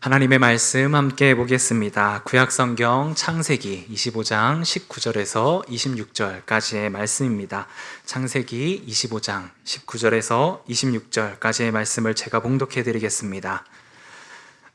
하나님의 말씀 함께 보겠습니다. 구약성경 창세기 25장 19절에서 26절까지의 말씀입니다. 창세기 25장 19절에서 26절까지의 말씀을 제가 봉독해 드리겠습니다.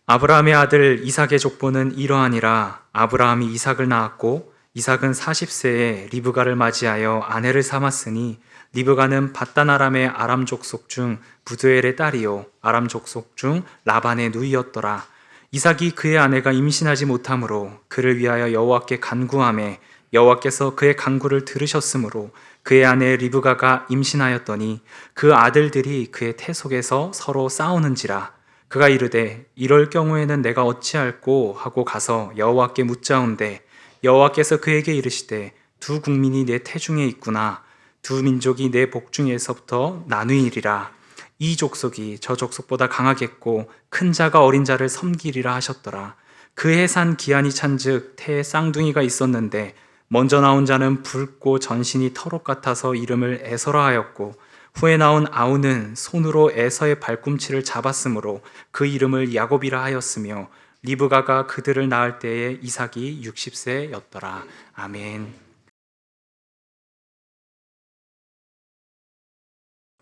아브라함의 아들 이삭의 족보는 이러하니라. 아브라함이 이삭을 낳았고 이삭은 40세에 리브가를 맞이하여 아내를 삼았으니 리브가는 밧단 아람의 아람 족속 중 부두엘의 딸이요 아람 족속 중 라반의 누이였더라. 이삭이 그의 아내가 임신하지 못하므로 그를 위하여 여호와께 간구하매 여호와께서 그의 간구를 들으셨으므로 그의 아내 리브가가 임신하였더니 그 아들들이 그의 태 속에서 서로 싸우는지라. 그가 이르되 이럴 경우에는 내가 어찌할꼬 하고 가서 여호와께 묻자온대 여호와께서 그에게 이르시되 두 국민이 내 태중에 있구나. 두 민족이 내 복중에서부터 나누이리라. 이 족속이 저 족속보다 강하겠고 큰 자가 어린 자를 섬기리라 하셨더라. 그해 산 기한이 찬즉 태에 쌍둥이가 있었는데 먼저 나온 자는 붉고 전신이 털옷 같아서 이름을 에서라 하였고 후에 나온 아우는 손으로 에서의 발꿈치를 잡았으므로 그 이름을 야곱이라 하였으며 리브가가 그들을 낳을 때에 이삭이 60세였더라. 아멘.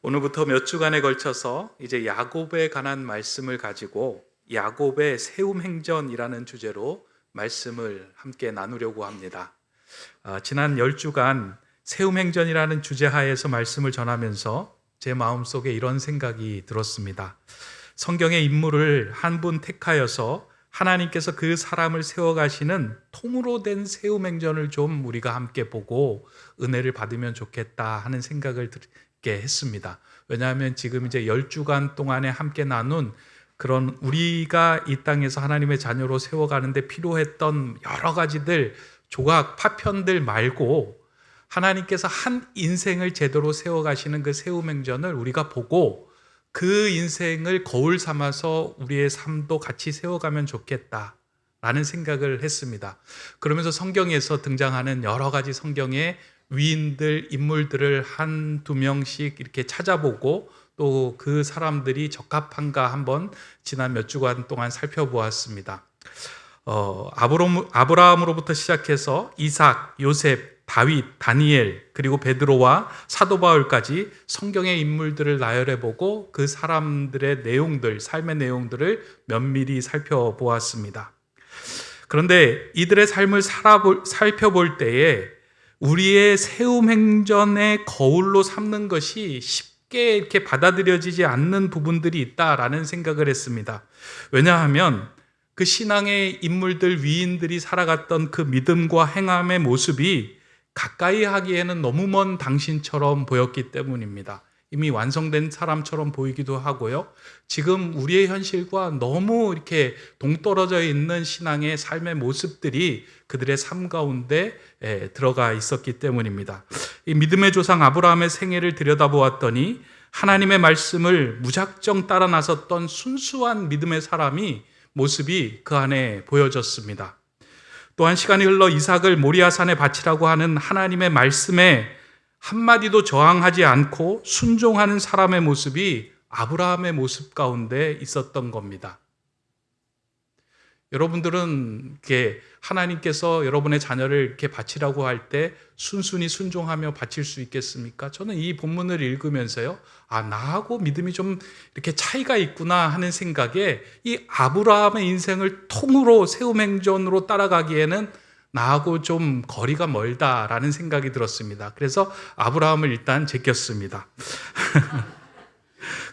오늘부터 몇 주간에 걸쳐서 이제 야곱에 관한 말씀을 가지고 야곱의 세움행전이라는 주제로 말씀을 함께 나누려고 합니다. 지난 10주간 세움행전이라는 주제 하에서 말씀을 전하면서 제 마음속에 이런 생각이 들었습니다. 성경의 인물을 한 분 택하여서 하나님께서 그 사람을 세워가시는 통으로 된 세움행전을 좀 우리가 함께 보고 은혜를 받으면 좋겠다 하는 생각을 했습니다. 왜냐하면 지금 이제 10주간 동안에 함께 나눈 그런 우리가 이 땅에서 하나님의 자녀로 세워가는데 필요했던 여러 가지들 조각 파편들 말고 하나님께서 한 인생을 제대로 세워가시는 그 세움행전을 우리가 보고 그 인생을 거울 삼아서 우리의 삶도 같이 세워가면 좋겠다 라는 생각을 했습니다. 그러면서 성경에서 등장하는 여러 가지 성경의 위인들, 인물들을 한두 명씩 이렇게 찾아보고 또 그 사람들이 적합한가 한번 지난 몇 주간 동안 살펴보았습니다. 아브라함으로부터 시작해서 이삭, 요셉, 다윗, 다니엘, 그리고 베드로와 사도 바울까지 성경의 인물들을 나열해보고 그 사람들의 내용들, 삶의 내용들을 면밀히 살펴보았습니다. 그런데 이들의 삶을 살펴볼 때에 우리의 세움행전의 거울로 삼는 것이 쉽게 이렇게 받아들여지지 않는 부분들이 있다라는 생각을 했습니다. 왜냐하면 그 신앙의 인물들, 위인들이 살아갔던 그 믿음과 행함의 모습이 가까이 하기에는 너무 먼 당신처럼 보였기 때문입니다. 이미 완성된 사람처럼 보이기도 하고요. 지금 우리의 현실과 너무 이렇게 동떨어져 있는 신앙의 삶의 모습들이 그들의 삶 가운데 들어가 있었기 때문입니다. 이 믿음의 조상 아브라함의 생애를 들여다보았더니 하나님의 말씀을 무작정 따라 나섰던 순수한 믿음의 사람이 모습이 그 안에 보여졌습니다. 또한 시간이 흘러 이삭을 모리아산에 바치라고 하는 하나님의 말씀에 한마디도 저항하지 않고 순종하는 사람의 모습이 아브라함의 모습 가운데 있었던 겁니다. 여러분들은 이렇게 하나님께서 여러분의 자녀를 이렇게 바치라고 할 때 순순히 순종하며 바칠 수 있겠습니까? 저는 이 본문을 읽으면서요, 나하고 믿음이 좀 이렇게 차이가 있구나 하는 생각에 이 아브라함의 인생을 통으로 세움행전으로 따라가기에는 나하고 좀 거리가 멀다라는 생각이 들었습니다. 그래서 아브라함을 일단 제꼈습니다.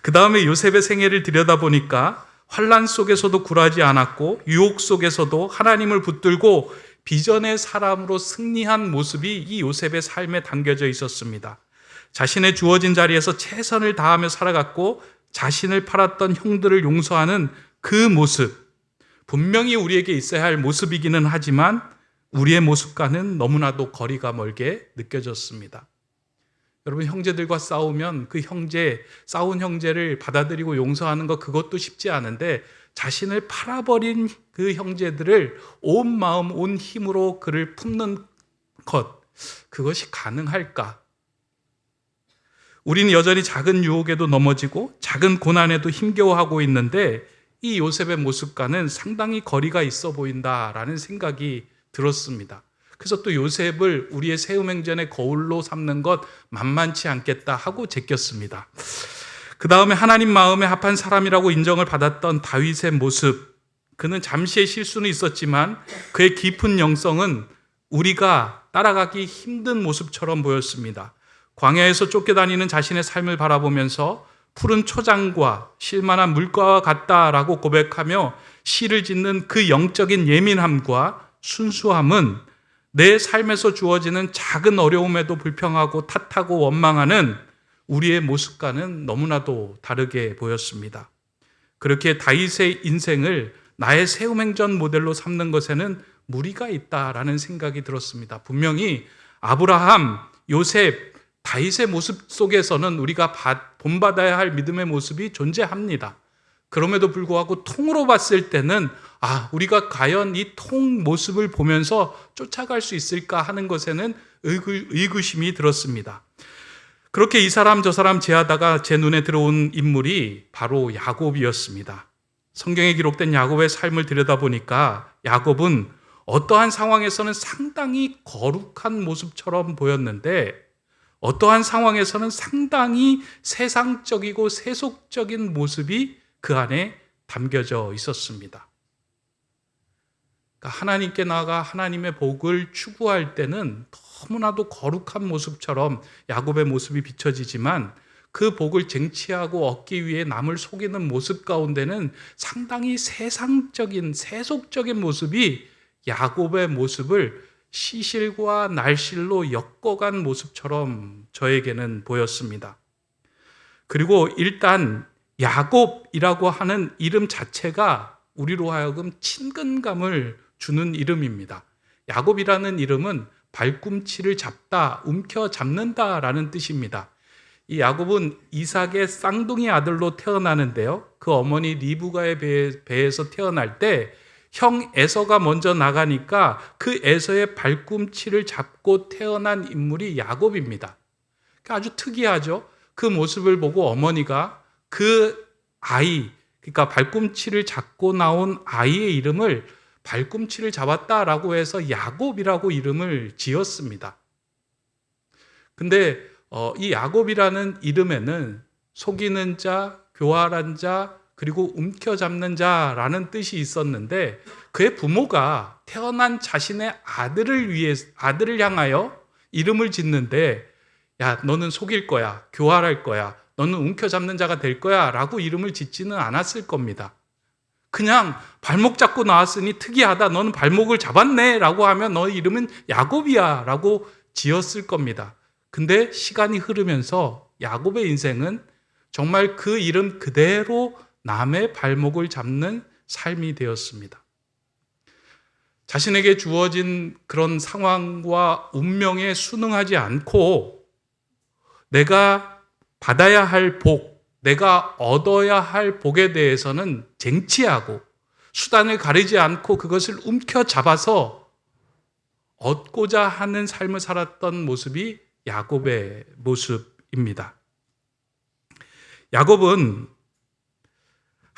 그 다음에 요셉의 생애를 들여다보니까 환난 속에서도 굴하지 않았고 유혹 속에서도 하나님을 붙들고 비전의 사람으로 승리한 모습이 이 요셉의 삶에 담겨져 있었습니다. 자신의 주어진 자리에서 최선을 다하며 살아갔고 자신을 팔았던 형들을 용서하는 그 모습, 분명히 우리에게 있어야 할 모습이기는 하지만 우리의 모습과는 너무나도 거리가 멀게 느껴졌습니다. 여러분, 형제들과 싸우면 그 싸운 형제를 받아들이고 용서하는 것, 그것도 쉽지 않은데 자신을 팔아버린 그 형제들을 온 마음, 온 힘으로 그를 품는 것, 그것이 가능할까? 우리는 여전히 작은 유혹에도 넘어지고 작은 고난에도 힘겨워하고 있는데 이 요셉의 모습과는 상당히 거리가 있어 보인다라는 생각이 들었습니다. 그래서 또 요셉을 우리의 세움행전의 거울로 삼는 것 만만치 않겠다 하고 제꼈습니다. 그 다음에 하나님 마음에 합한 사람이라고 인정을 받았던 다윗의 모습, 그는 잠시의 실수는 있었지만 그의 깊은 영성은 우리가 따라가기 힘든 모습처럼 보였습니다. 광야에서 쫓겨다니는 자신의 삶을 바라보면서 푸른 초장과 실만한 물가와 같다라고 고백하며 시를 짓는 그 영적인 예민함과 순수함은 내 삶에서 주어지는 작은 어려움에도 불평하고 탓하고 원망하는 우리의 모습과는 너무나도 다르게 보였습니다. 그렇게 다윗의 인생을 나의 세움행전 모델로 삼는 것에는 무리가 있다라는 생각이 들었습니다. 분명히 아브라함, 요셉, 다윗의 모습 속에서는 우리가 본받아야 할 믿음의 모습이 존재합니다. 그럼에도 불구하고 통으로 봤을 때는 우리가 과연 이 통 모습을 보면서 쫓아갈 수 있을까 하는 것에는 의구심이 들었습니다. 그렇게 이 사람 저 사람 제하다가 제 눈에 들어온 인물이 바로 야곱이었습니다. 성경에 기록된 야곱의 삶을 들여다보니까 야곱은 어떠한 상황에서는 상당히 거룩한 모습처럼 보였는데 어떠한 상황에서는 상당히 세상적이고 세속적인 모습이 그 안에 담겨져 있었습니다. 그러니까 하나님께 나아가 하나님의 복을 추구할 때는 너무나도 거룩한 모습처럼 야곱의 모습이 비춰지지만 그 복을 쟁취하고 얻기 위해 남을 속이는 모습 가운데는 상당히 세상적인 세속적인 모습이 야곱의 모습을 시실과 날실로 엮어간 모습처럼 저에게는 보였습니다. 그리고 일단 야곱이라고 하는 이름 자체가 우리로 하여금 친근감을 주는 이름입니다. 야곱이라는 이름은 발꿈치를 잡다, 움켜잡는다라는 뜻입니다. 이 야곱은 이삭의 쌍둥이 아들로 태어나는데요. 그 어머니 리브가의 배에서 태어날 때 형 에서가 먼저 나가니까 그 에서의 발꿈치를 잡고 태어난 인물이 야곱입니다. 아주 특이하죠. 그 모습을 보고 어머니가 그 아이, 그러니까 발꿈치를 잡고 나온 아이의 이름을 발꿈치를 잡았다라고 해서 야곱이라고 이름을 지었습니다. 근데 이 야곱이라는 이름에는 속이는 자, 교활한 자, 그리고 움켜잡는 자라는 뜻이 있었는데 그의 부모가 태어난 자신의 아들을 향하여 이름을 짓는데 너는 속일 거야, 교활할 거야, 너는 움켜잡는 자가 될 거야 라고 이름을 짓지는 않았을 겁니다. 그냥 발목 잡고 나왔으니 특이하다, 너는 발목을 잡았네 라고 하면 너의 이름은 야곱이야 라고 지었을 겁니다. 근데 시간이 흐르면서 야곱의 인생은 정말 그 이름 그대로 남의 발목을 잡는 삶이 되었습니다. 자신에게 주어진 그런 상황과 운명에 순응하지 않고 내가 받아야 할 복, 내가 얻어야 할 복에 대해서는 쟁취하고 수단을 가리지 않고 그것을 움켜잡아서 얻고자 하는 삶을 살았던 모습이 야곱의 모습입니다. 야곱은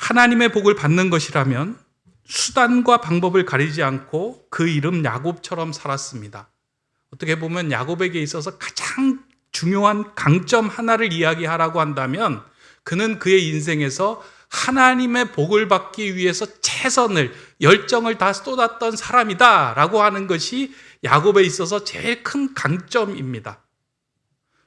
하나님의 복을 받는 것이라면 수단과 방법을 가리지 않고 그 이름 야곱처럼 살았습니다. 어떻게 보면 야곱에게 있어서 가장 중요한 강점 하나를 이야기하라고 한다면 그는 그의 인생에서 하나님의 복을 받기 위해서 최선을, 열정을 다 쏟았던 사람이다 라고 하는 것이 야곱에 있어서 제일 큰 강점입니다.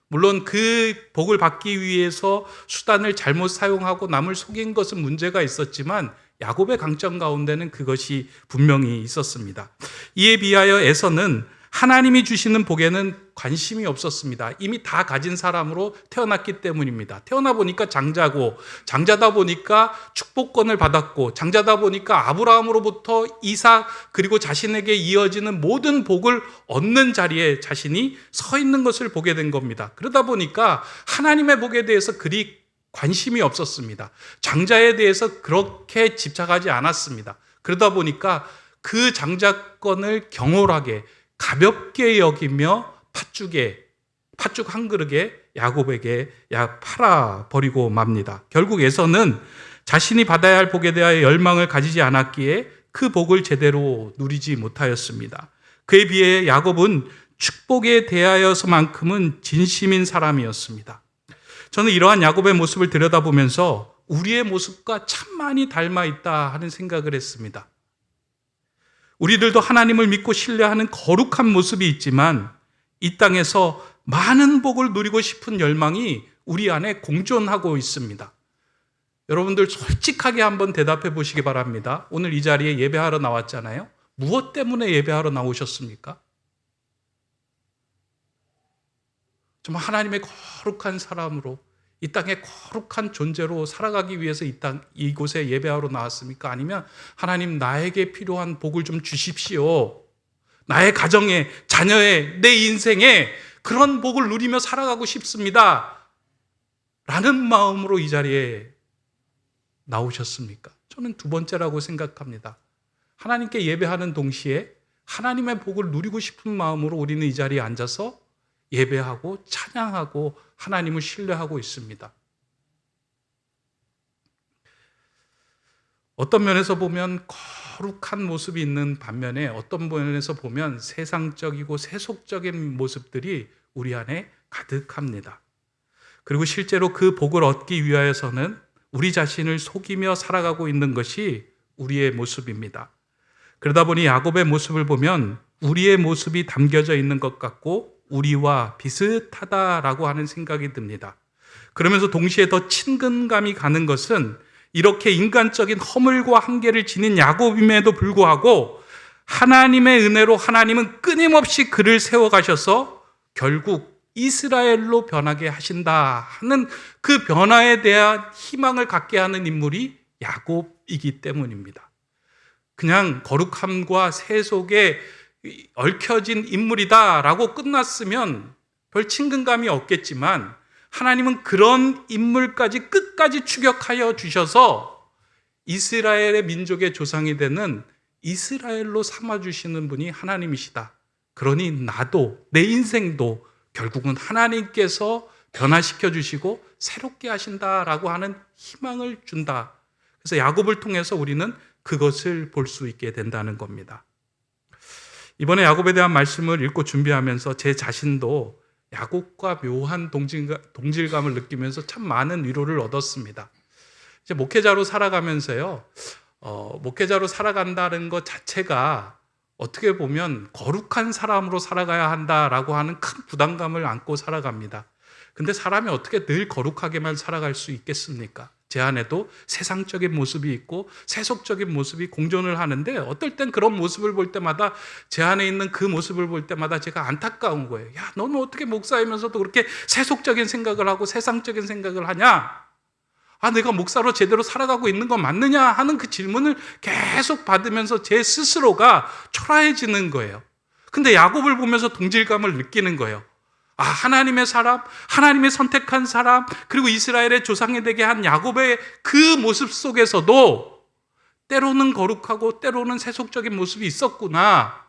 물론 그 복을 받기 위해서 수단을 잘못 사용하고 남을 속인 것은 문제가 있었지만 야곱의 강점 가운데는 그것이 분명히 있었습니다. 이에 비하여 에서는 하나님이 주시는 복에는 관심이 없었습니다. 이미 다 가진 사람으로 태어났기 때문입니다. 태어나 보니까 장자고, 장자다 보니까 축복권을 받았고, 장자다 보니까 아브라함으로부터 이삭 그리고 자신에게 이어지는 모든 복을 얻는 자리에 자신이 서 있는 것을 보게 된 겁니다. 그러다 보니까 하나님의 복에 대해서 그리 관심이 없었습니다. 장자에 대해서 그렇게 집착하지 않았습니다. 그러다 보니까 그 장자권을 경홀하게 가볍게 여기며 팥죽 한 그릇에 야곱에게 팔아버리고 맙니다. 결국 에서는 자신이 받아야 할 복에 대하여 열망을 가지지 않았기에 그 복을 제대로 누리지 못하였습니다. 그에 비해 야곱은 축복에 대하여서만큼은 진심인 사람이었습니다. 저는 이러한 야곱의 모습을 들여다보면서 우리의 모습과 참 많이 닮아 있다 하는 생각을 했습니다. 우리들도 하나님을 믿고 신뢰하는 거룩한 모습이 있지만 이 땅에서 많은 복을 누리고 싶은 열망이 우리 안에 공존하고 있습니다. 여러분들 솔직하게 한번 대답해 보시기 바랍니다. 오늘 이 자리에 예배하러 나왔잖아요. 무엇 때문에 예배하러 나오셨습니까? 정말 하나님의 거룩한 사람으로 이 땅의 거룩한 존재로 살아가기 위해서 이곳에 예배하러 나왔습니까? 아니면 하나님 나에게 필요한 복을 좀 주십시오. 나의 가정에, 자녀에, 내 인생에 그런 복을 누리며 살아가고 싶습니다. 라는 마음으로 이 자리에 나오셨습니까? 저는 두 번째라고 생각합니다. 하나님께 예배하는 동시에 하나님의 복을 누리고 싶은 마음으로 우리는 이 자리에 앉아서 예배하고 찬양하고 하나님을 신뢰하고 있습니다. 어떤 면에서 보면 거룩한 모습이 있는 반면에 어떤 면에서 보면 세상적이고 세속적인 모습들이 우리 안에 가득합니다. 그리고 실제로 그 복을 얻기 위하여서는 우리 자신을 속이며 살아가고 있는 것이 우리의 모습입니다. 그러다 보니 야곱의 모습을 보면 우리의 모습이 담겨져 있는 것 같고 우리와 비슷하다라고 하는 생각이 듭니다. 그러면서 동시에 더 친근감이 가는 것은 이렇게 인간적인 허물과 한계를 지닌 야곱임에도 불구하고 하나님의 은혜로 하나님은 끊임없이 그를 세워가셔서 결국 이스라엘로 변하게 하신다 하는 그 변화에 대한 희망을 갖게 하는 인물이 야곱이기 때문입니다. 그냥 거룩함과 세속에 얽혀진 인물이다라고 끝났으면 별 친근감이 없겠지만 하나님은 그런 인물까지 끝까지 추격하여 주셔서 이스라엘의 민족의 조상이 되는 이스라엘로 삼아주시는 분이 하나님이시다. 그러니 나도 내 인생도 결국은 하나님께서 변화시켜 주시고 새롭게 하신다라고 하는 희망을 준다. 그래서 야곱을 통해서 우리는 그것을 볼 수 있게 된다는 겁니다. 이번에 야곱에 대한 말씀을 읽고 준비하면서 제 자신도 야곱과 묘한 동질감을 느끼면서 참 많은 위로를 얻었습니다. 이제 목회자로 살아가면서요, 목회자로 살아간다는 것 자체가 어떻게 보면 거룩한 사람으로 살아가야 한다라고 하는 큰 부담감을 안고 살아갑니다. 근데 사람이 어떻게 늘 거룩하게만 살아갈 수 있겠습니까? 제 안에도 세상적인 모습이 있고 세속적인 모습이 공존을 하는데 어떨 땐 그런 모습을 볼 때마다 제 안에 있는 그 모습을 볼 때마다 제가 안타까운 거예요. 야, 너는 어떻게 목사이면서도 그렇게 세속적인 생각을 하고 세상적인 생각을 하냐? 아, 내가 목사로 제대로 살아가고 있는 건 맞느냐 하는 그 질문을 계속 받으면서 제 스스로가 초라해지는 거예요. 근데 야곱을 보면서 동질감을 느끼는 거예요. 아, 하나님의 사람, 하나님의 선택한 사람, 그리고 이스라엘의 조상이 되게 한 야곱의 그 모습 속에서도 때로는 거룩하고 때로는 세속적인 모습이 있었구나.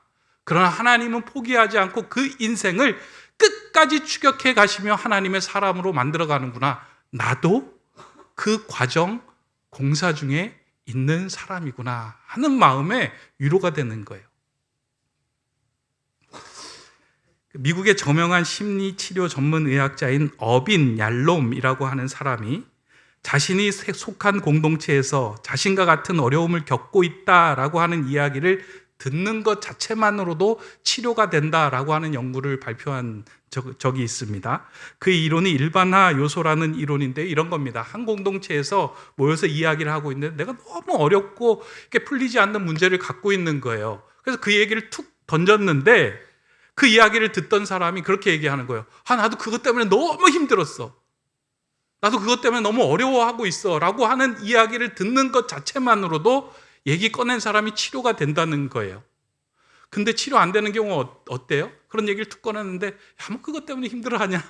그러나 하나님은 포기하지 않고 그 인생을 끝까지 추격해 가시며 하나님의 사람으로 만들어가는구나. 나도 그 과정, 공사 중에 있는 사람이구나 하는 마음에 위로가 되는 거예요. 미국의 저명한 심리치료 전문의학자인 어빈 얄롬이라고 하는 사람이 자신이 속한 공동체에서 자신과 같은 어려움을 겪고 있다라고 하는 이야기를 듣는 것 자체만으로도 치료가 된다라고 하는 연구를 발표한 적이 있습니다. 그 이론이 일반화 요소라는 이론인데 이런 겁니다. 한 공동체에서 모여서 이야기를 하고 있는데 내가 너무 어렵고 이렇게 풀리지 않는 문제를 갖고 있는 거예요. 그래서 그 얘기를 툭 던졌는데 그 이야기를 듣던 사람이 그렇게 얘기하는 거예요. 아, 나도 그것 때문에 너무 힘들었어. 나도 그것 때문에 너무 어려워하고 있어. 라고 하는 이야기를 듣는 것 자체만으로도 얘기 꺼낸 사람이 치료가 된다는 거예요. 근데 치료 안 되는 경우 어때요? 그런 얘기를 툭 꺼냈는데, 야, 뭐 그것 때문에 힘들어하냐.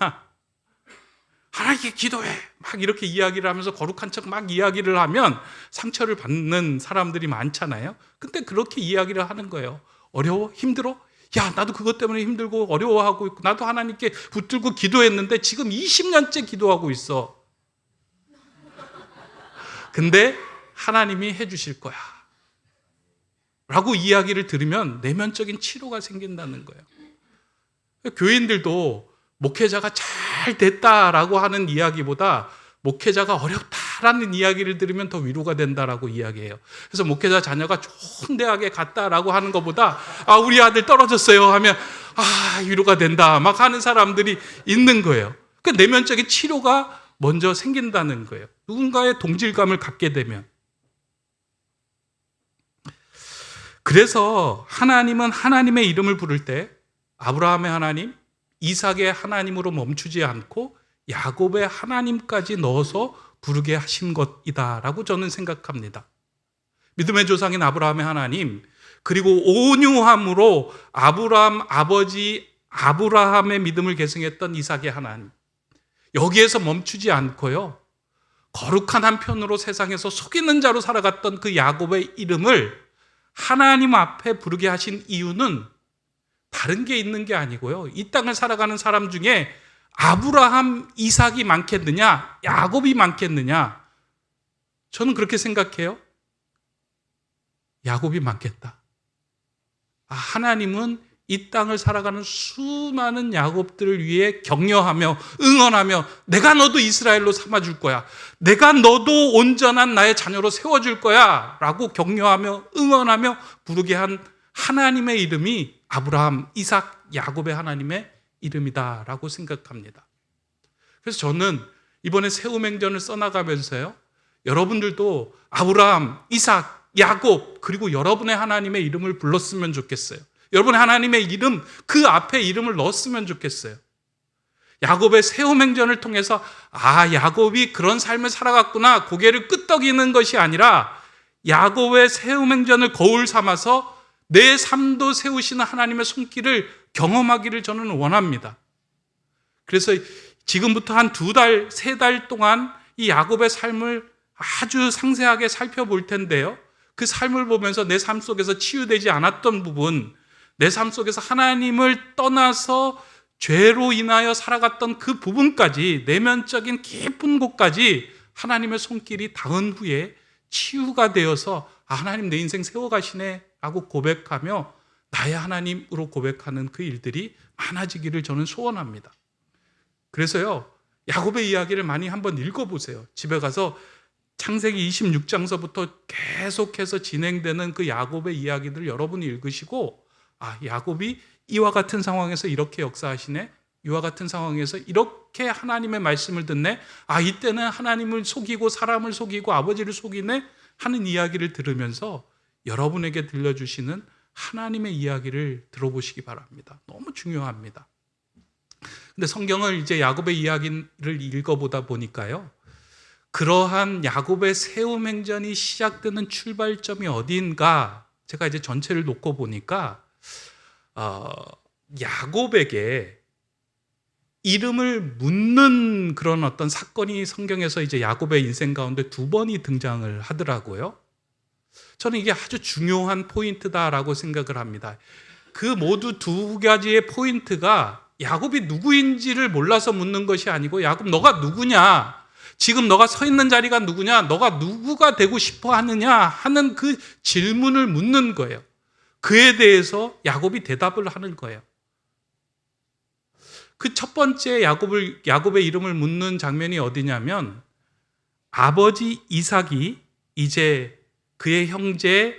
하나님께 기도해. 막 이렇게 이야기를 하면서 거룩한 척 막 이야기를 하면 상처를 받는 사람들이 많잖아요. 근데 그렇게 이야기를 하는 거예요. 어려워? 힘들어? 야, 나도 그것 때문에 힘들고 어려워하고 있고 나도 하나님께 붙들고 기도했는데 지금 20년째 기도하고 있어. 근데 하나님이 해주실 거야 라고 이야기를 들으면 내면적인 치료가 생긴다는 거예요. 교인들도 목회자가 잘 됐다라고 하는 이야기보다 목회자가 어렵다라는 이야기를 들으면 더 위로가 된다라고 이야기해요. 그래서 목회자 자녀가 좋은 대학에 갔다라고 하는 것보다 우리 아들 떨어졌어요 하면 위로가 된다 막 하는 사람들이 있는 거예요. 그 내면적인 치료가 먼저 생긴다는 거예요. 누군가의 동질감을 갖게 되면. 그래서 하나님은 하나님의 이름을 부를 때 아브라함의 하나님, 이삭의 하나님으로 멈추지 않고 야곱의 하나님까지 넣어서 부르게 하신 것이다라고 저는 생각합니다. 믿음의 조상인 아브라함의 하나님, 그리고 온유함으로 아브라함 아버지 아브라함의 믿음을 계승했던 이삭의 하나님, 여기에서 멈추지 않고요, 거룩한 한편으로 세상에서 속이는 자로 살아갔던 그 야곱의 이름을 하나님 앞에 부르게 하신 이유는 다른 게 있는 게 아니고요, 이 땅을 살아가는 사람 중에 아브라함, 이삭이 많겠느냐, 야곱이 많겠느냐? 저는 그렇게 생각해요. 야곱이 많겠다. 하나님은 이 땅을 살아가는 수많은 야곱들을 위해 격려하며 응원하며 내가 너도 이스라엘로 삼아줄 거야, 내가 너도 온전한 나의 자녀로 세워줄 거야 라고 격려하며 응원하며 부르게 한 하나님의 이름이 아브라함, 이삭, 야곱의 하나님의 이름이다 라고 생각합니다. 그래서 저는 이번에 세움행전을 써나가면서요, 여러분들도 아브라함, 이삭, 야곱, 그리고 여러분의 하나님의 이름을 불렀으면 좋겠어요. 여러분의 하나님의 이름, 그 앞에 이름을 넣었으면 좋겠어요. 야곱의 세움행전을 통해서 야곱이 그런 삶을 살아갔구나, 고개를 끄덕이는 것이 아니라 야곱의 세움행전을 거울 삼아서 내 삶도 세우시는 하나님의 손길을 경험하기를 저는 원합니다. 그래서 지금부터 한 2달, 3달 동안 이 야곱의 삶을 아주 상세하게 살펴볼 텐데요, 그 삶을 보면서 내 삶 속에서 치유되지 않았던 부분, 내 삶 속에서 하나님을 떠나서 죄로 인하여 살아갔던 그 부분까지, 내면적인 깊은 곳까지 하나님의 손길이 닿은 후에 치유가 되어서 하나님 내 인생 세워가시네 라고 고백하며 나의 하나님으로 고백하는 그 일들이 많아지기를 저는 소원합니다. 그래서요, 야곱의 이야기를 많이 한번 읽어보세요. 집에 가서 창세기 26장서부터 계속해서 진행되는 그 야곱의 이야기들을 여러분이 읽으시고, 야곱이 이와 같은 상황에서 이렇게 역사하시네, 이와 같은 상황에서 이렇게 하나님의 말씀을 듣네, 이때는 하나님을 속이고 사람을 속이고 아버지를 속이네 하는 이야기를 들으면서 여러분에게 들려주시는 하나님의 이야기를 들어보시기 바랍니다. 너무 중요합니다. 근데 성경을 이제 야곱의 이야기를 읽어보다 보니까요, 그러한 야곱의 세움행전이 시작되는 출발점이 어디인가, 제가 이제 전체를 놓고 보니까 야곱에게 이름을 묻는 그런 어떤 사건이 성경에서 이제 야곱의 인생 가운데 2번이 등장을 하더라고요. 저는 이게 아주 중요한 포인트다라고 생각을 합니다. 그 모두 2가지의 포인트가 야곱이 누구인지를 몰라서 묻는 것이 아니고, 야곱 너가 누구냐, 지금 너가 서 있는 자리가 누구냐, 너가 누구가 되고 싶어 하느냐 하는 그 질문을 묻는 거예요. 그에 대해서 야곱이 대답을 하는 거예요. 그 첫 번째 야곱의 이름을 묻는 장면이 어디냐면, 아버지 이삭이 이제 그의 형제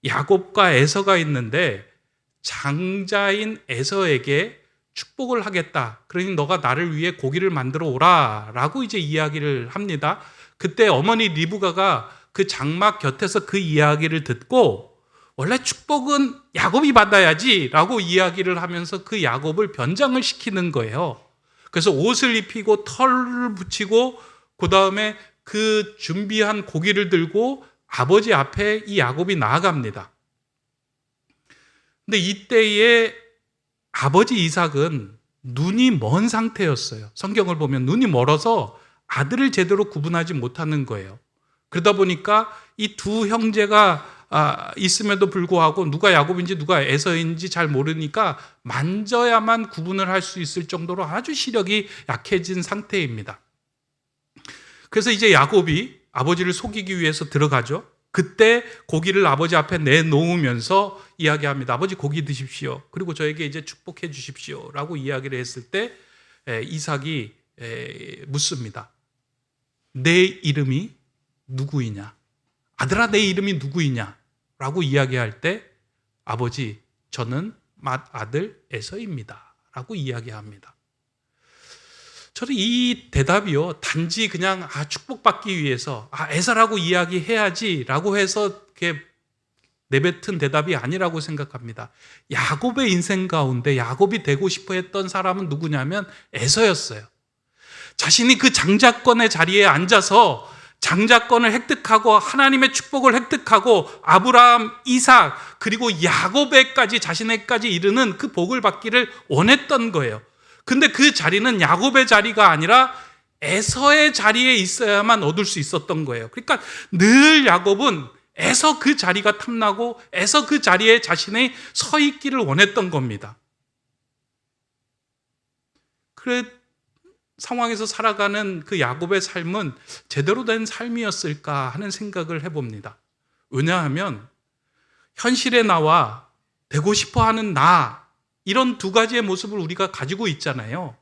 야곱과 에서가 있는데 장자인 에서에게 축복을 하겠다, 그러니 너가 나를 위해 고기를 만들어 오라 라고 이제 이야기를 합니다. 그때 어머니 리브가가 그 장막 곁에서 그 이야기를 듣고, 원래 축복은 야곱이 받아야지 라고 이야기를 하면서 그 야곱을 변장을 시키는 거예요. 그래서 옷을 입히고 털을 붙이고 그 다음에 그 준비한 고기를 들고 아버지 앞에 이 야곱이 나아갑니다. 근데 이때에 아버지 이삭은 눈이 먼 상태였어요. 성경을 보면 눈이 멀어서 아들을 제대로 구분하지 못하는 거예요. 그러다 보니까 이 2 형제가 있음에도 불구하고 누가 야곱인지 누가 에서인지 잘 모르니까 만져야만 구분을 할 수 있을 정도로 아주 시력이 약해진 상태입니다. 그래서 이제 야곱이 아버지를 속이기 위해서 들어가죠. 그때 고기를 아버지 앞에 내놓으면서 이야기합니다. 아버지 고기 드십시오. 그리고 저에게 이제 축복해 주십시오. 라고 이야기를 했을 때 이삭이 묻습니다. 내 이름이 누구이냐? 아들아, 내 이름이 누구이냐? 라고 이야기할 때 아버지, 저는 맏아들 에서입니다. 라고 이야기합니다. 저는 이 대답이요, 단지 그냥 축복받기 위해서 에서라고 이야기해야지 라고 해서 이렇게 내뱉은 대답이 아니라고 생각합니다. 야곱의 인생 가운데 야곱이 되고 싶어 했던 사람은 누구냐면 에서였어요. 자신이 그 장자권의 자리에 앉아서 장자권을 획득하고 하나님의 축복을 획득하고 아브라함, 이삭 그리고 야곱에까지 자신에까지 이르는 그 복을 받기를 원했던 거예요. 근데 그 자리는 야곱의 자리가 아니라 에서의 자리에 있어야만 얻을 수 있었던 거예요. 그러니까 늘 야곱은 에서 그 자리가 탐나고 에서 그 자리에 자신이 서 있기를 원했던 겁니다. 그래 상황에서 살아가는 그 야곱의 삶은 제대로 된 삶이었을까 하는 생각을 해봅니다. 왜냐하면 현실의 나와 되고 싶어하는 나, 이런 두 가지의 모습을 우리가 가지고 있잖아요.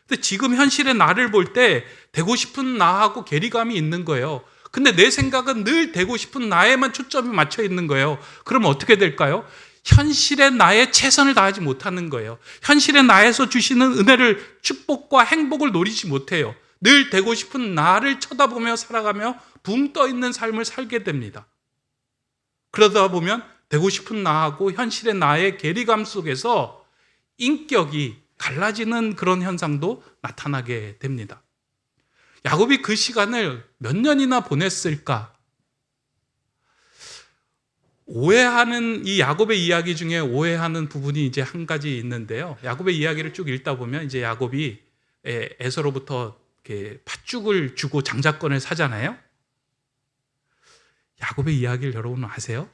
근데 지금 현실의 나를 볼 때 되고 싶은 나하고 괴리감이 있는 거예요. 근데 내 생각은 늘 되고 싶은 나에만 초점이 맞춰 있는 거예요. 그러면 어떻게 될까요? 현실의 나에 최선을 다하지 못하는 거예요. 현실의 나에서 주시는 은혜를, 축복과 행복을 노리지 못해요. 늘 되고 싶은 나를 쳐다보며 살아가며 붕 떠 있는 삶을 살게 됩니다. 그러다 보면 되고 싶은 나하고 현실의 나의 괴리감 속에서 인격이 갈라지는 그런 현상도 나타나게 됩니다. 야곱이 그 시간을 몇 년이나 보냈을까? 오해하는 이 야곱의 이야기 중에 오해하는 부분이 이제 한 가지 있는데요. 야곱의 이야기를 쭉 읽다 보면 이제 야곱이 에서로부터 이렇게 팥죽을 주고 장자권을 사잖아요. 야곱의 이야기를 여러분 아세요?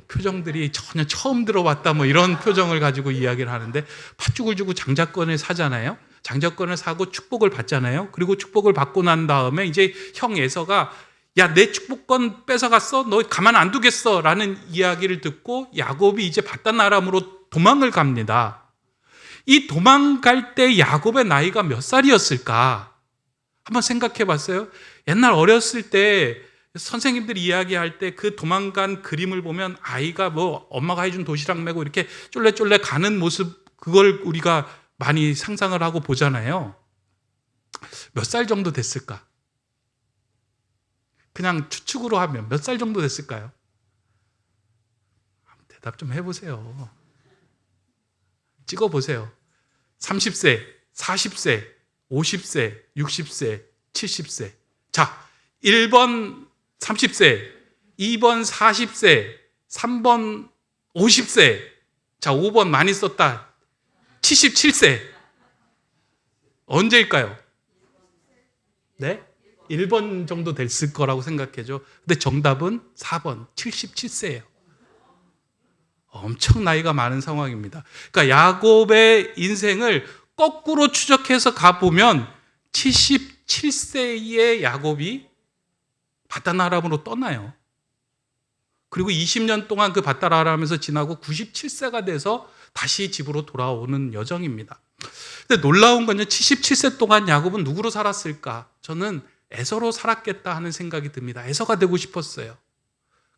표정들이 전혀 처음 들어봤다 뭐 이런 표정을 가지고 이야기를 하는데, 팥죽을 주고 장자권을 사잖아요. 장자권을 사고 축복을 받잖아요. 그리고 축복을 받고 난 다음에 이제 형 에서가 야, 내 축복권 뺏어갔어? 너 가만 안 두겠어? 라는 이야기를 듣고 야곱이 이제 바단 아람으로 도망을 갑니다. 이 도망갈 때 야곱의 나이가 몇 살이었을까? 한번 생각해 봤어요? 옛날 어렸을 때 선생님들이 이야기할 때 그 도망간 그림을 보면 아이가 뭐 엄마가 해준 도시락 메고 이렇게 쫄래쫄래 가는 모습, 그걸 우리가 많이 상상을 하고 보잖아요. 몇 살 정도 됐을까? 그냥 추측으로 하면 몇 살 정도 됐을까요? 대답 좀 해보세요. 찍어보세요. 30세, 40세, 50세, 60세, 70세. 자, 1번 30세, 2번 40세, 3번 50세, 자, 5번 많이 썼다. 77세. 언제일까요? 네? 1번 정도 됐을 거라고 생각해죠. 근데 정답은 4번, 77세예요. 엄청 나이가 많은 상황입니다. 그러니까 야곱의 인생을 거꾸로 추적해서 가보면 77세의 야곱이 바단 아람으로 떠나요. 그리고 20년 동안 그 바단 아람에서 지나고 97세가 돼서 다시 집으로 돌아오는 여정입니다. 근데 놀라운 건요, 77세 동안 야곱은 누구로 살았을까? 저는 에서로 살았겠다 하는 생각이 듭니다. 에서가 되고 싶었어요.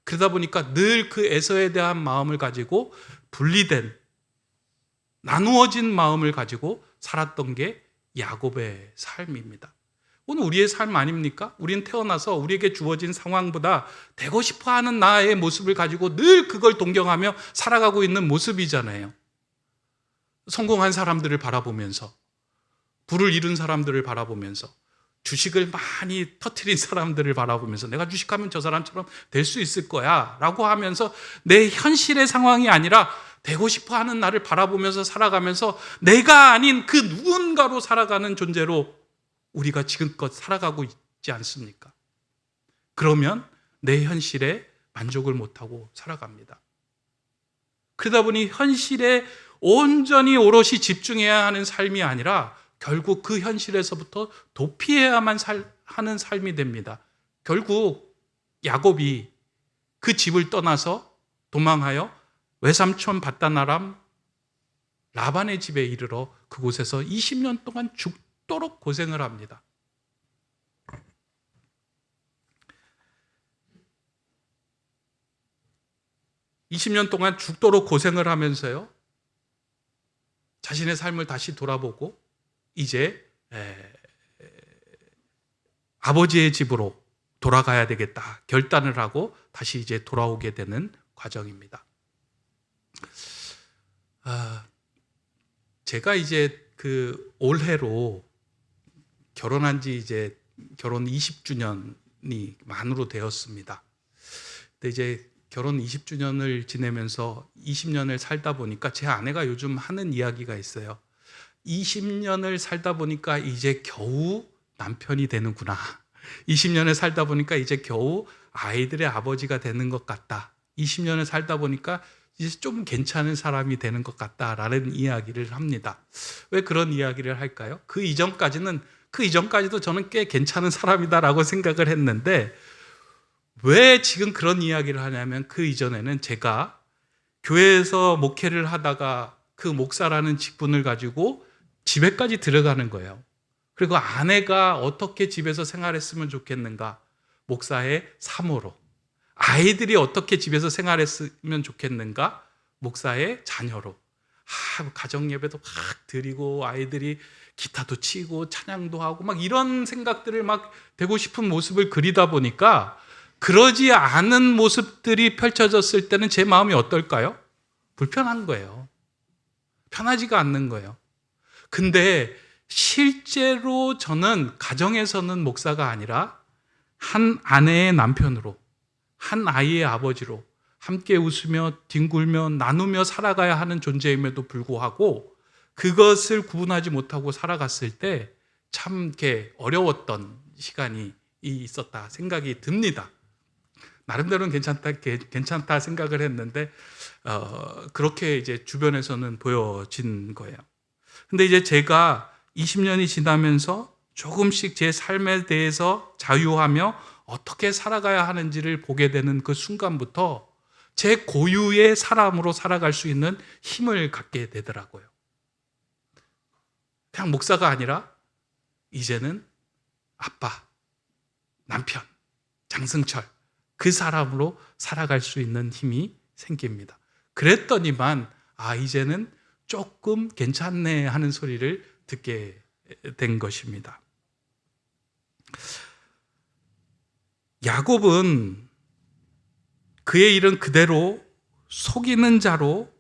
그러다 보니까 늘 그 에서에 대한 마음을 가지고 분리된, 나누어진 마음을 가지고 살았던 게 야곱의 삶입니다. 오늘 우리의 삶 아닙니까? 우리는 태어나서 우리에게 주어진 상황보다 되고 싶어하는 나의 모습을 가지고 늘 그걸 동경하며 살아가고 있는 모습이잖아요. 성공한 사람들을 바라보면서, 부를 이룬 사람들을 바라보면서, 주식을 많이 터뜨린 사람들을 바라보면서 내가 주식하면 저 사람처럼 될 수 있을 거야 라고 하면서 내 현실의 상황이 아니라 되고 싶어하는 나를 바라보면서 살아가면서 내가 아닌 그 누군가로 살아가는 존재로 우리가 지금껏 살아가고 있지 않습니까? 그러면 내 현실에 만족을 못하고 살아갑니다. 그러다 보니 현실에 온전히 오롯이 집중해야 하는 삶이 아니라 결국 그 현실에서부터 도피해야만 하는 삶이 됩니다. 결국 야곱이 그 집을 떠나서 도망하여 외삼촌 밧단 아람 라반의 집에 이르러 그곳에서 20년 동안 죽도록 고생을 합니다. (20년) 동안 죽도록 고생을 하면서요, 자신의 삶을 다시 돌아보고 이제 아버지의 집으로 돌아가야 되겠다 결단을 하고 다시 이제 돌아오게 되는 과정입니다. 제가 이제 그 올해로 결혼한 지 이제 결혼 20주년이 만으로 되었습니다. 근데 이제 결혼 20주년을 지내면서 20년을 살다 보니까 제 아내가 요즘 하는 이야기가 있어요. 20년을 살다 보니까 이제 겨우 남편이 되는구나. 20년을 살다 보니까 이제 겨우 아이들의 아버지가 되는 것 같다. 20년을 살다 보니까 이제 좀 괜찮은 사람이 되는 것 같다라는 이야기를 합니다. 왜 그런 이야기를 할까요? 그 이전까지도 저는 꽤 괜찮은 사람이다라고 생각을 했는데, 왜 지금 그런 이야기를 하냐면, 그 이전에는 제가 교회에서 목회를 하다가 그 목사라는 직분을 가지고 집에까지 들어가는 거예요. 그리고 아내가 어떻게 집에서 생활했으면 좋겠는가, 목사의 사모로. 아이들이 어떻게 집에서 생활했으면 좋겠는가, 목사의 자녀로. 가정예배도 막 드리고 아이들이 기타도 치고 찬양도 하고 막 이런 생각들을 막 되고 싶은 모습을 그리다 보니까, 그러지 않은 모습들이 펼쳐졌을 때는 제 마음이 어떨까요? 불편한 거예요. 편하지가 않는 거예요. 근데 실제로 저는 가정에서는 목사가 아니라 한 아내의 남편으로, 한 아이의 아버지로 함께 웃으며 뒹굴며 나누며 살아가야 하는 존재임에도 불구하고 그것을 구분하지 못하고 살아갔을 때 참 이렇게 어려웠던 시간이 있었다 생각이 듭니다. 나름대로는 괜찮다 생각을 했는데 그렇게 이제 주변에서는 보여진 거예요. 근데 이제 제가 20년이 지나면서 조금씩 제 삶에 대해서 자유하며 어떻게 살아가야 하는지를 보게 되는 그 순간부터 제 고유의 사람으로 살아갈 수 있는 힘을 갖게 되더라고요. 그냥 목사가 아니라 이제는 아빠, 남편, 장승철, 그 사람으로 살아갈 수 있는 힘이 생깁니다. 그랬더니만 이제는 조금 괜찮네 하는 소리를 듣게 된 것입니다. 야곱은 그의 일은 그대로 속이는 자로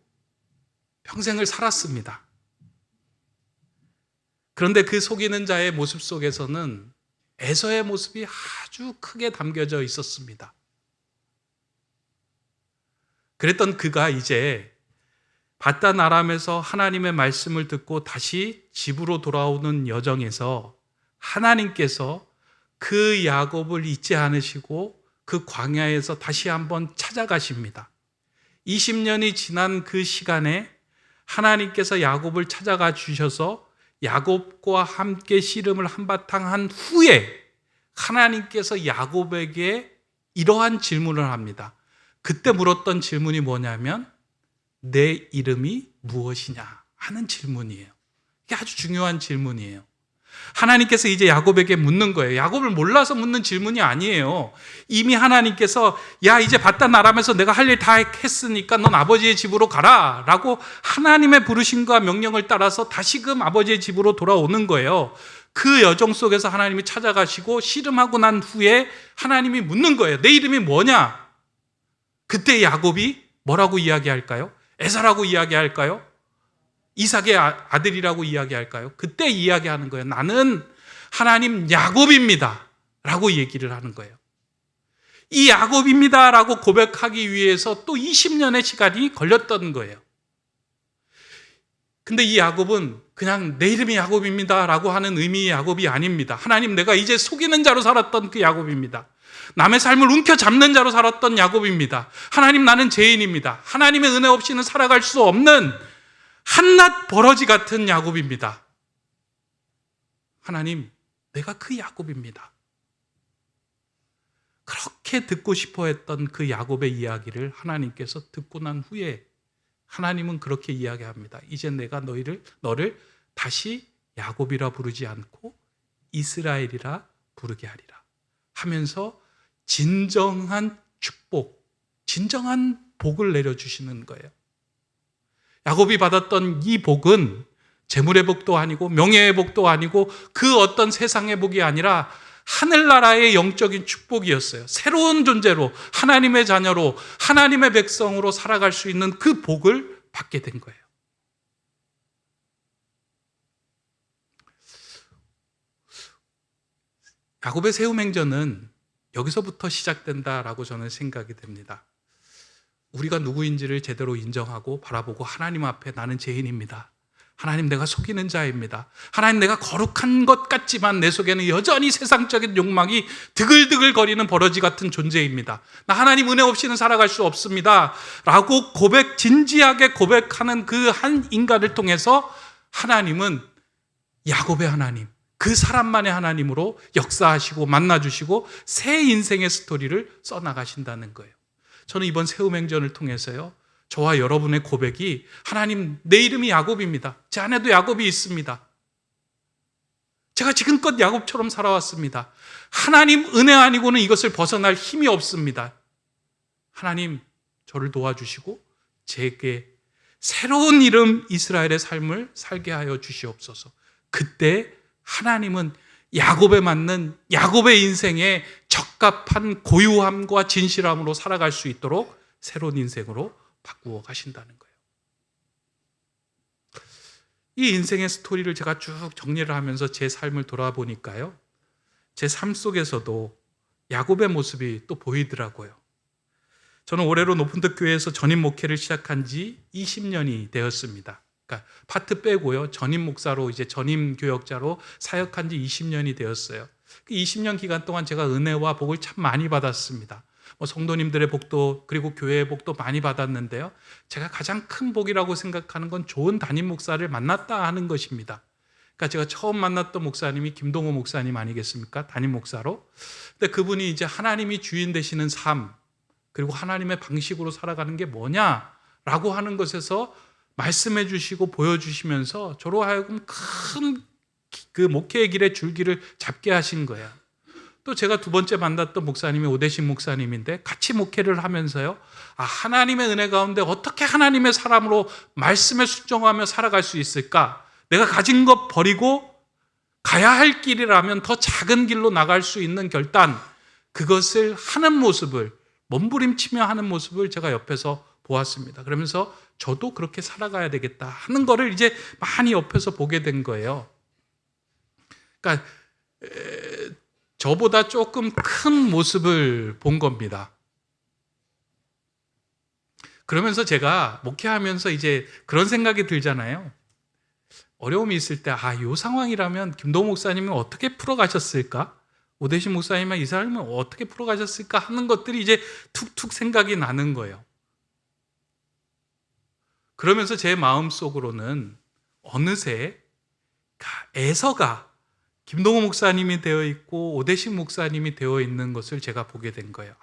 평생을 살았습니다. 그런데 그 속이는 자의 모습 속에서는 에서의 모습이 아주 크게 담겨져 있었습니다. 그랬던 그가 이제 밧단 아람에서 하나님의 말씀을 듣고 다시 집으로 돌아오는 여정에서 하나님께서 그 야곱을 잊지 않으시고 그 광야에서 다시 한번 찾아가십니다. 20년이 지난 그 시간에 하나님께서 야곱을 찾아가 주셔서 야곱과 함께 씨름을 한바탕 한 후에 하나님께서 야곱에게 이러한 질문을 합니다. 그때 물었던 질문이 뭐냐면 내 이름이 무엇이냐 하는 질문이에요. 이게 아주 중요한 질문이에요. 하나님께서 이제 야곱에게 묻는 거예요. 야곱을 몰라서 묻는 질문이 아니에요. 이미 하나님께서 야 이제 밧단 아람에서 내가 할 일 다 했으니까 넌 아버지의 집으로 가라 라고 하나님의 부르심과 명령을 따라서 다시금 아버지의 집으로 돌아오는 거예요. 그 여정 속에서 하나님이 찾아가시고 씨름하고 난 후에 하나님이 묻는 거예요. 내 이름이 뭐냐? 그때 야곱이 뭐라고 이야기할까요? 에사라고 이야기할까요? 이삭의 아들이라고 이야기할까요? 그때 이야기하는 거예요. 나는 하나님 야곱입니다 라고 얘기를 하는 거예요. 이 야곱입니다 라고 고백하기 위해서 또 20년의 시간이 걸렸던 거예요. 근데 이 야곱은 그냥 내 이름이 야곱입니다 라고 하는 의미의 야곱이 아닙니다. 하나님 내가 이제 속이는 자로 살았던 그 야곱입니다. 남의 삶을 움켜잡는 자로 살았던 야곱입니다. 하나님 나는 죄인입니다. 하나님의 은혜 없이는 살아갈 수 없는 한낱 버러지 같은 야곱입니다. 하나님 내가 그 야곱입니다. 그렇게 듣고 싶어 했던 그 야곱의 이야기를 하나님께서 듣고 난 후에 하나님은 그렇게 이야기합니다. 이제 내가 너를 다시 야곱이라 부르지 않고 이스라엘이라 부르게 하리라 하면서 진정한 축복, 진정한 복을 내려주시는 거예요. 야곱이 받았던 이 복은 재물의 복도 아니고 명예의 복도 아니고 그 어떤 세상의 복이 아니라 하늘나라의 영적인 축복이었어요. 새로운 존재로, 하나님의 자녀로, 하나님의 백성으로 살아갈 수 있는 그 복을 받게 된 거예요. 야곱의 세움행전은 여기서부터 시작된다라고 저는 생각이 됩니다. 우리가 누구인지를 제대로 인정하고 바라보고 하나님 앞에 나는 죄인입니다. 하나님, 내가 속이는 자입니다. 하나님, 내가 거룩한 것 같지만 내 속에는 여전히 세상적인 욕망이 드글드글 거리는 버러지 같은 존재입니다. 나 하나님 은혜 없이는 살아갈 수 없습니다 라고 진지하게 고백하는 그 한 인간을 통해서 하나님은 야곱의 하나님, 그 사람만의 하나님으로 역사하시고 만나주시고 새 인생의 스토리를 써나가신다는 거예요. 저는 이번 세움행전을 통해서요, 저와 여러분의 고백이 하나님, 내 이름이 야곱입니다. 제 안에도 야곱이 있습니다. 제가 지금껏 야곱처럼 살아왔습니다. 하나님 은혜 아니고는 이것을 벗어날 힘이 없습니다. 하나님, 저를 도와주시고 제게 새로운 이름 이스라엘의 삶을 살게 하여 주시옵소서. 그때 하나님은 야곱에 맞는 야곱의 인생에 적합한 고유함과 진실함으로 살아갈 수 있도록 새로운 인생으로 바꾸어 가신다는 거예요. 이 인생의 스토리를 제가 쭉 정리를 하면서 제 삶을 돌아보니까요, 제 삶 속에서도 야곱의 모습이 또 보이더라고요. 저는 올해로 높은득 교회에서 전임 목회를 시작한 지 20년이 되었습니다. 그러니까 파트 빼고요, 전임 목사로 이제 전임 교역자로 사역한 지 20년이 되었어요. 그 20년 기간 동안 제가 은혜와 복을 참 많이 받았습니다. 성도님들의 복도 그리고 교회의 복도 많이 받았는데요, 제가 가장 큰 복이라고 생각하는 건 좋은 담임 목사를 만났다 하는 것입니다. 그러니까 제가 처음 만났던 목사님이 김동호 목사님 아니겠습니까? 담임 목사로. 근데 그분이 이제 하나님이 주인 되시는 삶, 그리고 하나님의 방식으로 살아가는 게 뭐냐라고 하는 것에서 말씀해 주시고 보여주시면서 저로 하여금 큰 그 목회의 길의 줄기를 잡게 하신 거예요. 또 제가 두 번째 만났던 목사님이 오대신 목사님인데, 같이 목회를 하면서요, 하나님의 은혜 가운데 어떻게 하나님의 사람으로 말씀에 순종하며 살아갈 수 있을까? 내가 가진 것 버리고 가야 할 길이라면 더 작은 길로 나갈 수 있는 결단, 그것을 하는 모습을, 몸부림치며 하는 모습을 제가 옆에서 보았습니다. 그러면서 저도 그렇게 살아가야 되겠다 하는 거를 이제 많이 옆에서 보게 된 거예요. 그러니까 저보다 조금 큰 모습을 본 겁니다. 그러면서 제가 목회하면서 이제 그런 생각이 들잖아요. 어려움이 있을 때, 이 상황이라면 김도호 목사님은 어떻게 풀어가셨을까? 오대신 목사님은 이 사람은 어떻게 풀어가셨을까? 하는 것들이 이제 툭툭 생각이 나는 거예요. 그러면서 제 마음속으로는 어느새 에서가 김동호 목사님이 되어 있고 오대식 목사님이 되어 있는 것을 제가 보게 된 거예요.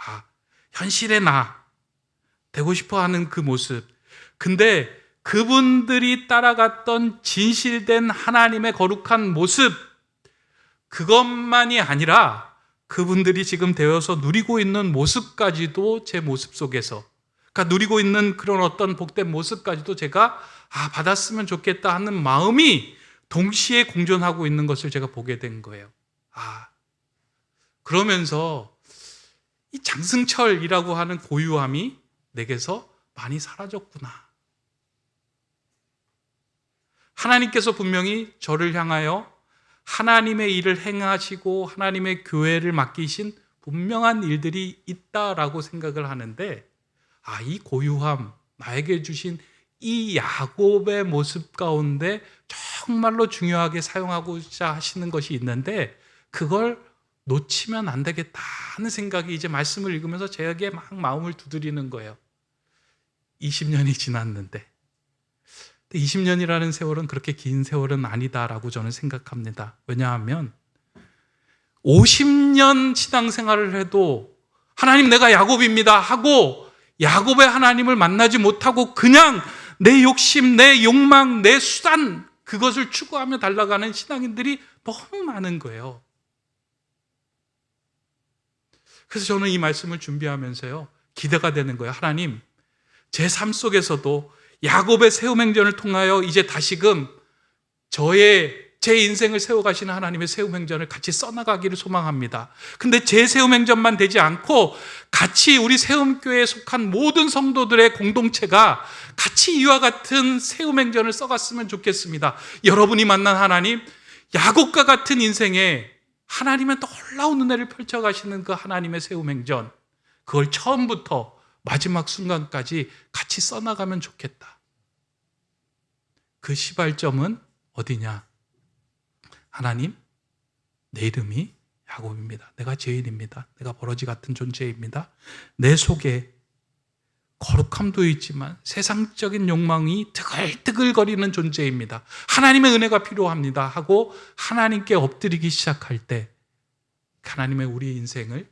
현실의 나 되고 싶어 하는 그 모습. 근데 그분들이 따라갔던 진실된 하나님의 거룩한 모습, 그것만이 아니라 그분들이 지금 되어서 누리고 있는 모습까지도 제 모습 속에서, 그러니까 누리고 있는 그런 어떤 복된 모습까지도 제가 받았으면 좋겠다 하는 마음이 동시에 공존하고 있는 것을 제가 보게 된 거예요. 그러면서 이 장승철이라고 하는 고유함이 내게서 많이 사라졌구나. 하나님께서 분명히 저를 향하여 하나님의 일을 행하시고 하나님의 교회를 맡기신 분명한 일들이 있다라고 생각을 하는데, 이 고유함, 나에게 주신 이 야곱의 모습 가운데 정말로 중요하게 사용하고자 하시는 것이 있는데, 그걸 놓치면 안 되겠다 하는 생각이 이제 말씀을 읽으면서 제게 막 마음을 두드리는 거예요. 20년이 지났는데 20년이라는 세월은 그렇게 긴 세월은 아니다라고 저는 생각합니다. 왜냐하면 50년 신앙생활을 해도 하나님 내가 야곱입니다 하고 야곱의 하나님을 만나지 못하고 그냥 내 욕심, 내 욕망, 내 수단 그것을 추구하며 달려가는 신앙인들이 너무 많은 거예요. 그래서 저는 이 말씀을 준비하면서요 기대가 되는 거예요. 하나님, 제 삶 속에서도 야곱의 세움행전을 통하여 이제 다시금 제 인생을 세워가시는 하나님의 세움행전을 같이 써나가기를 소망합니다. 근데 제 세움행전만 되지 않고 같이 우리 세움교회에 속한 모든 성도들의 공동체가 같이 이와 같은 세움행전을 써갔으면 좋겠습니다. 여러분이 만난 하나님, 야곱과 같은 인생에 하나님의 놀라운 은혜를 펼쳐가시는 그 하나님의 세움행전, 그걸 처음부터 마지막 순간까지 같이 써나가면 좋겠다. 그 시발점은 어디냐? 하나님, 내 이름이 야곱입니다. 내가 죄인입니다. 내가 버러지 같은 존재입니다. 내 속에 거룩함도 있지만 세상적인 욕망이 뜨글뜨글거리는 존재입니다. 하나님의 은혜가 필요합니다 하고 하나님께 엎드리기 시작할 때 하나님의 우리 인생을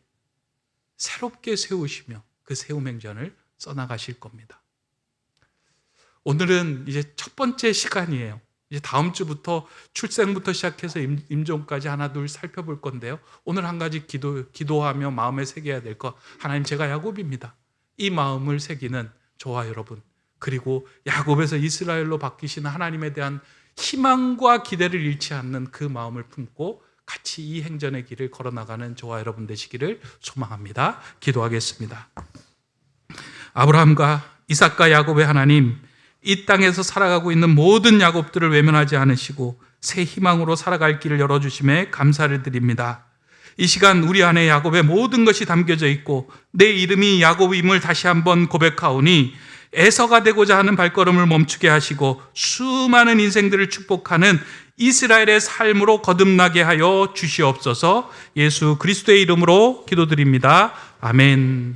새롭게 세우시며 그 세움행전을 써나가실 겁니다. 오늘은 이제 첫 번째 시간이에요. 이제 다음 주부터 출생부터 시작해서 임종까지 하나 둘 살펴볼 건데요. 오늘 한 가지 기도하며 마음에 새겨야 될 것, 하나님 제가 야곱입니다. 이 마음을 새기는 저와 여러분, 그리고 야곱에서 이스라엘로 바뀌시는 하나님에 대한 희망과 기대를 잃지 않는 그 마음을 품고 같이 이 행전의 길을 걸어나가는 저와 여러분 되시기를 소망합니다. 기도하겠습니다. 아브라함과 이삭과 야곱의 하나님, 이 땅에서 살아가고 있는 모든 야곱들을 외면하지 않으시고 새 희망으로 살아갈 길을 열어주심에 감사를 드립니다. 이 시간 우리 안에 야곱의 모든 것이 담겨져 있고 내 이름이 야곱임을 다시 한번 고백하오니 에서가 되고자 하는 발걸음을 멈추게 하시고 수많은 인생들을 축복하는 이스라엘의 삶으로 거듭나게 하여 주시옵소서. 예수 그리스도의 이름으로 기도드립니다. 아멘.